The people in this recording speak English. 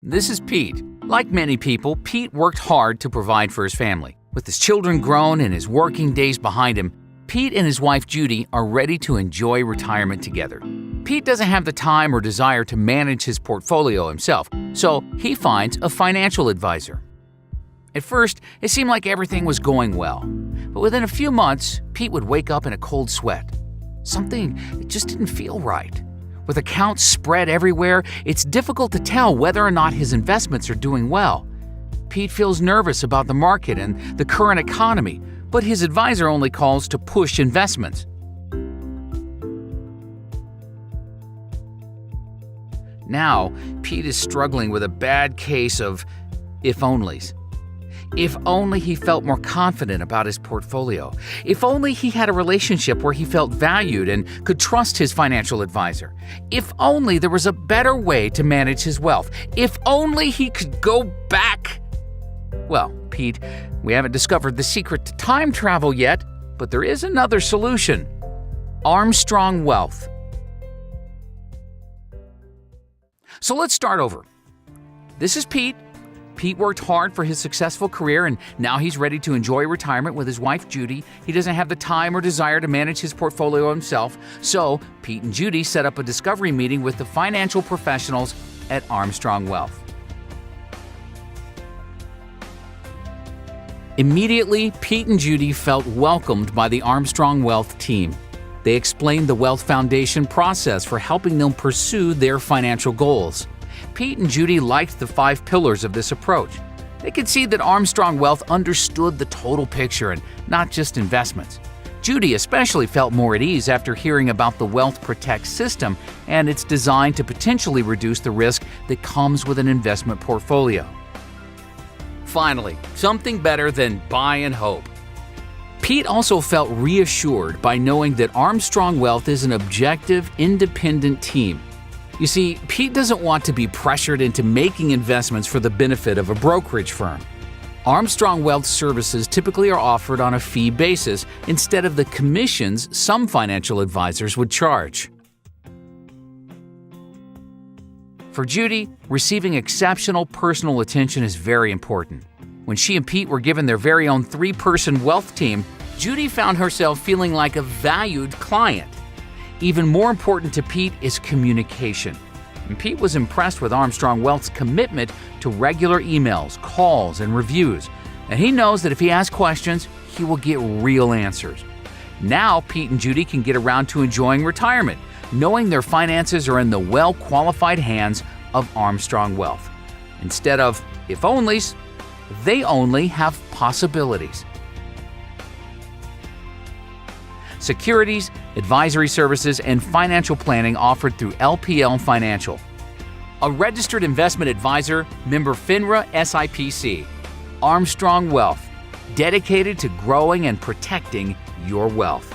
This is Pete. Like many people, Pete worked hard to provide for his family. With his children grown and his working days behind him, Pete and his wife Judy are ready to enjoy retirement together. Pete doesn't have the time or desire to manage his portfolio himself, so he finds a financial advisor. At first, it seemed like everything was going well, but within a few months, Pete would wake up in a cold sweat. Something just didn't feel right. With accounts spread everywhere, it's difficult to tell whether or not his investments are doing well. Pete feels nervous about the market and the current economy, but his advisor only calls to push investments. Now, Pete is struggling with a bad case of if-onlys. If only he felt more confident about his portfolio. If only he had a relationship where he felt valued and could trust his financial advisor. If only there was a better way to manage his wealth. If only he could go back. Well, Pete, we haven't discovered the secret to time travel yet, but there is another solution. Armstrong Wealth. So let's start over. This is Pete. Pete worked hard for his successful career, and now he's ready to enjoy retirement with his wife, Judy. He doesn't have the time or desire to manage his portfolio himself, so Pete and Judy set up a discovery meeting with the financial professionals at Armstrong Wealth. Immediately, Pete and Judy felt welcomed by the Armstrong Wealth team. They explained the WealthFoundation process for helping them pursue their financial goals. Pete and Judy liked the 5 pillars of this approach. They could see that Armstrong Wealth understood the total picture and not just investments. Judy especially felt more at ease after hearing about the Wealth Protect system and its design to potentially reduce the risk that comes with an investment portfolio. Finally, something better than buy and hope. Pete also felt reassured by knowing that Armstrong Wealth is an objective, independent team. You see, Pete doesn't want to be pressured into making investments for the benefit of a brokerage firm. Armstrong Wealth services typically are offered on a fee basis instead of the commissions some financial advisors would charge. For Judy, receiving exceptional personal attention is very important. When she and Pete were given their very own 3-person wealth team, Judy found herself feeling like a valued client. Even more important to Pete is communication. And Pete was impressed with Armstrong Wealth's commitment to regular emails, calls, and reviews. And he knows that if he asks questions, he will get real answers. Now, Pete and Judy can get around to enjoying retirement, knowing their finances are in the well-qualified hands of Armstrong Wealth. Instead of if-onlys, they only have possibilities. Securities, advisory services, and financial planning offered through LPL Financial. A registered investment advisor, member FINRA SIPC. Armstrong Wealth, dedicated to growing and protecting your wealth.